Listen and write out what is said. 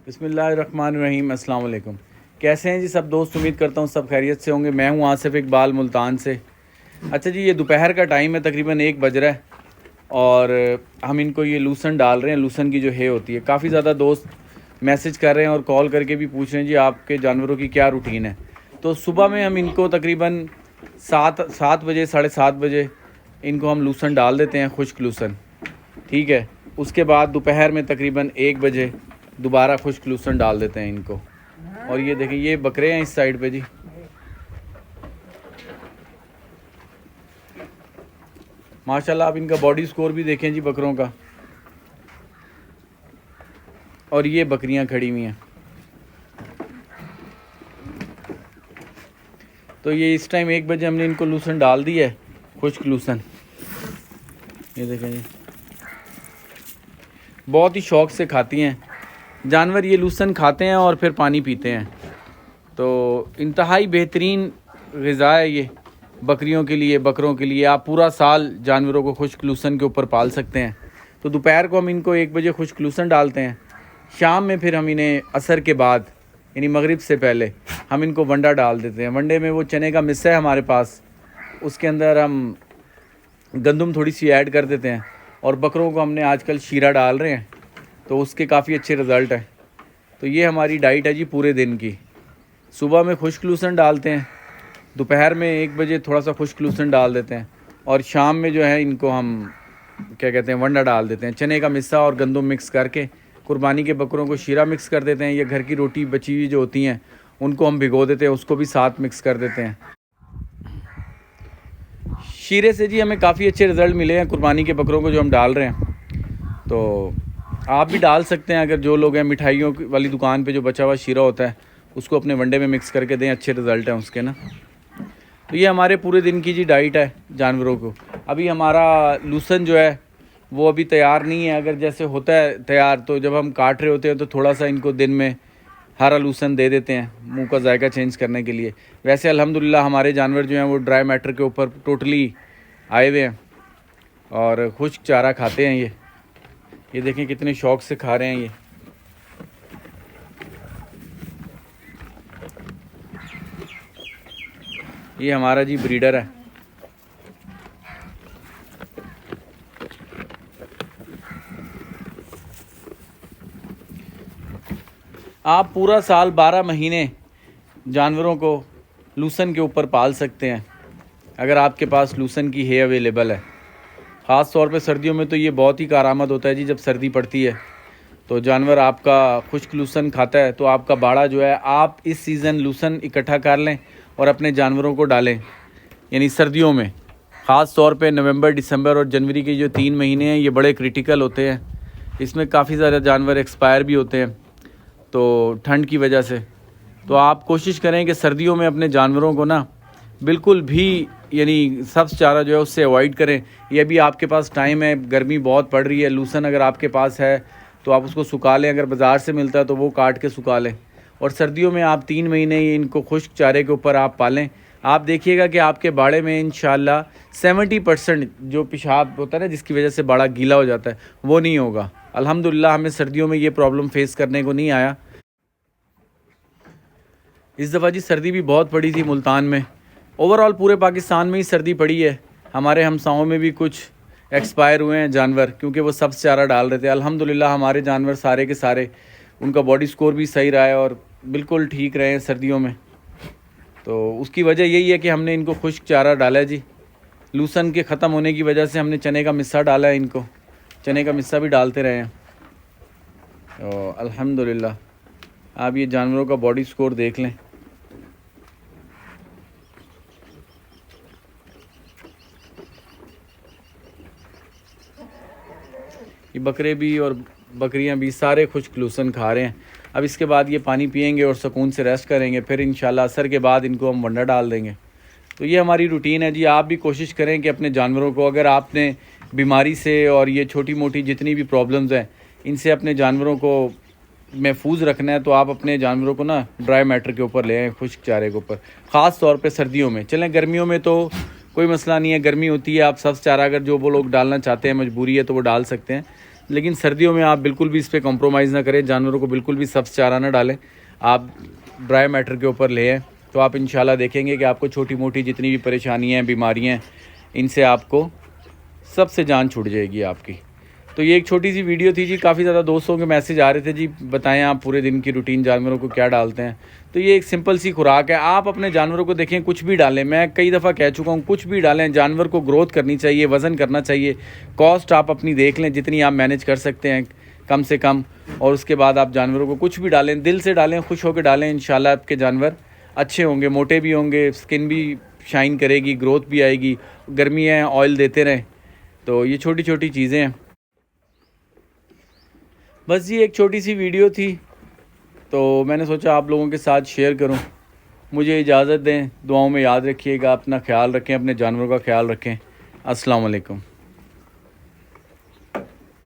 बिस्मिल्लाहिर्रहमानिर्रहीम। अस्सलाम वालेकुम। कैसे हैं जी सब दोस्त? उम्मीद करता हूँ सब खैरियत से होंगे। मैं हूँ आसिफ इकबाल मुल्तान से। अच्छा जी, ये दोपहर का टाइम है, तकरीबन 1 बज रहा है और हम इनको ये लूसन डाल रहे हैं। लूसन की जो है होती है, काफ़ी ज़्यादा दोस्त मैसेज कर रहे हैं और कॉल करके भी पूछ रहे हैं जी आपके जानवरों की क्या रूटीन है। तो सुबह में हम इनको तकरीबन 7 बजे 7:30 बजे इनको हम लूसन डाल देते हैं, खुश्क लूसन। ठीक है, उसके बाद दोपहर में तकरीबन 1 बजे दोबारा खुश्क लूसन डाल देते हैं इनको। और ये देखें, ये बकरे हैं इस साइड पे जी। माशाल्लाह, आप इनका बॉडी स्कोर भी देखें जी बकरों का। और ये बकरियां खड़ी हुई हैं। तो ये इस टाइम 1 बजे हमने इनको लूसन डाल दिया है, खुश्क लूसन। ये देखें जी, बहुत ही शौक़ से खाती हैं जानवर। ये लूसन खाते हैं और फिर पानी पीते हैं। तो इंतहाई बेहतरीन ग़िज़ा है ये बकरियों के लिए, बकरों के लिए। आप पूरा साल जानवरों को खुश्क लूसन के ऊपर पाल सकते हैं। तो दोपहर को हम इनको 1 बजे खुश्क लूसन डालते हैं। शाम में फिर हम इन्हें असर के बाद, यानी मगरिब से पहले, हम इनको वंडा डाल देते हैं। वंडे में वो चने का मिस्सा है हमारे पास, उसके अंदर हम गंदम थोड़ी सी ऐड कर देते हैं। और बकरों को हमने आजकल शीरा डाल रहे हैं, तो उसके काफ़ी अच्छे रिज़ल्ट हैं। तो ये हमारी डाइट है जी पूरे दिन की। सुबह में खुश्क लूसन डालते हैं, दोपहर में 1 बजे थोड़ा सा खुश्क लूसन डाल देते हैं, और शाम में जो है इनको हम क्या कहते हैं, वंडा डाल देते हैं। चने का मिस्सा और गंदम मिक्स करके कुर्बानी के बकरों को शीरा मिक्स कर देते हैं, या घर की रोटी बची हुई जो होती हैं उनको हम भिगो देते हैं, उसको भी साथ मिक्स कर देते हैं। शीरे से जी हमें काफ़ी अच्छे रिज़ल्ट मिले हैं कुर्बानी के बकरों को जो हम डाल रहे हैं। तो आप भी डाल सकते हैं, अगर जो लोग हैं मिठाइयों वाली दुकान पे जो बचा हुआ शीरा होता है उसको अपने वंडे में मिक्स करके दें, अच्छे रिज़ल्ट हैं उसके ना। तो ये हमारे पूरे दिन की जी डाइट है जानवरों को। अभी हमारा लूसन जो है वो अभी तैयार नहीं है। अगर जैसे होता है तैयार, तो जब हम काट रहे होते हैं तो थोड़ा सा इनको दिन में हरा लूसन दे देते हैं, मुंह का जायका चेंज करने के लिए। वैसे अल्हम्दुलिल्लाह हमारे जानवर जो हैं वो ड्राई मैटर के ऊपर टोटली आए हुए हैं और खुश्क चारा खाते हैं। ये देखें कितने शौक़ से खा रहे हैं ये। ये हमारा जी ब्रीडर है। आप पूरा साल 12 महीने जानवरों को लूसन के ऊपर पाल सकते हैं, अगर आपके पास लूसन की है अवेलेबल है। ख़ास तौर पे सर्दियों में तो ये बहुत ही कारआमद होता है जी। जब सर्दी पड़ती है तो जानवर आपका खुश्क लूसन खाता है, तो आपका बाड़ा जो है, आप इस सीज़न लूसन इकट्ठा कर लें और अपने जानवरों को डालें। यानी सर्दियों में ख़ास तौर पे नवंबर, दिसंबर और जनवरी के जो 3 महीने हैं, ये बड़े क्रिटिकल होते हैं। इसमें काफ़ी ज़्यादा जानवर एक्सपायर भी होते हैं, तो ठंड की वजह से। तो आप कोशिश करें कि सर्दियों में अपने जानवरों को ना बिल्कुल भी, यानी सब्ज़ चारा जो है उससे अवॉइड करें। ये भी आपके पास टाइम है, गर्मी बहुत पड़ रही है, लूसन अगर आपके पास है तो आप उसको सुखा लें, अगर बाज़ार से मिलता है तो वो काट के सुखा लें। और सर्दियों में आप 3 महीने इनको खुश्क चारे के ऊपर आप पालें। आप देखिएगा कि आपके बाड़े में इंशाल्लाह 70% जो पेशाब होता है ना, जिसकी वजह से बाड़ा गीला हो जाता है, वो नहीं होगा। अल्हम्दुलिल्लाह हमें सर्दियों में ये प्रॉब्लम फेस करने को नहीं आया। इस दफ़ा जी सर्दी भी बहुत पड़ी थी मुल्तान में। ओवरऑल पूरे पाकिस्तान में ही सर्दी पड़ी है। हमारे हमसाओं में भी कुछ एक्सपायर हुए हैं जानवर, क्योंकि वो सब्ज़ चारा डाल रहे थे। अल्हम्दुलिल्लाह हमारे जानवर सारे के सारे, उनका बॉडी स्कोर भी सही रहा है और बिल्कुल ठीक रहे हैं सर्दियों में। तो उसकी वजह यही है कि हमने इनको खुश्क चारा डाला है जी। लूसन के ख़त्म होने की वजह से हमने चने का मिस्सा डाला है इनको, चने का मिस्सा भी डालते रहे हैं। तो अल्हम्दुलिल्लाह आप ये जानवरों का बॉडी स्कोर देख लें। ये बकरे भी और बकरियां भी सारे खुश्क लूसन खा रहे हैं। अब इसके बाद ये पानी पिएंगे और सुकून से रेस्ट करेंगे, फिर इंशाल्लाह असर के बाद इनको हम वंडा डाल देंगे। तो ये हमारी रूटीन है जी। आप भी कोशिश करें कि अपने जानवरों को, अगर आपने बीमारी से और ये छोटी मोटी जितनी भी प्रॉब्लम्स हैं, इनसे अपने जानवरों को महफूज रखना है, तो आप अपने जानवरों को ना ड्राई मैटर के ऊपर ले आएँ, खुश्क चारे के ऊपर, ख़ास तौर पे सर्दियों में। चलें गर्मियों में तो कोई मसला नहीं है, गर्मी होती है, आप सब्ज़ चारा अगर जो वो लोग डालना चाहते हैं, मजबूरी है तो वो डाल सकते हैं। लेकिन सर्दियों में आप बिल्कुल भी इस पर कॉम्प्रोमाइज़ ना करें, जानवरों को बिल्कुल भी सब्ज़ चारा ना डालें, आप ड्राई मैटर के ऊपर ले आएँ, तो आप इंशाल्लाह देखेंगे कि आपको छोटी मोटी जितनी भी परेशानियाँ हैं, बीमारियाँ हैं, इनसे आपको सबसे जान छूट जाएगी आपकी। तो ये एक छोटी सी वीडियो थी जी। काफ़ी ज़्यादा दोस्तों के मैसेज आ रहे थे जी, बताएं आप पूरे दिन की रूटीन जानवरों को क्या डालते हैं। तो ये एक सिंपल सी खुराक है, आप अपने जानवरों को देखें, कुछ भी डालें, मैं कई दफ़ा कह चुका हूँ, कुछ भी डालें, जानवर को ग्रोथ करनी चाहिए, वज़न करना चाहिए। कॉस्ट आप अपनी देख लें जितनी आप मैनेज कर सकते हैं कम से कम, और उसके बाद आप जानवरों को कुछ भी डालें, दिल से डालें, खुश होकर डालें। इंशाल्लाह आपके जानवर अच्छे होंगे, मोटे भी होंगे, स्किन भी शाइन करेगी, ग्रोथ भी आएगी। गर्मी है, ऑयल देते रहें। तो ये छोटी छोटी चीज़ें हैं। बस ये एक छोटी सी वीडियो थी, तो मैंने सोचा आप लोगों के साथ शेयर करूं। मुझे इजाज़त दें, दुआओं में याद रखिएगा, अपना ख्याल रखें, अपने जानवरों का ख्याल रखें। अस्सलाम वालेकुम।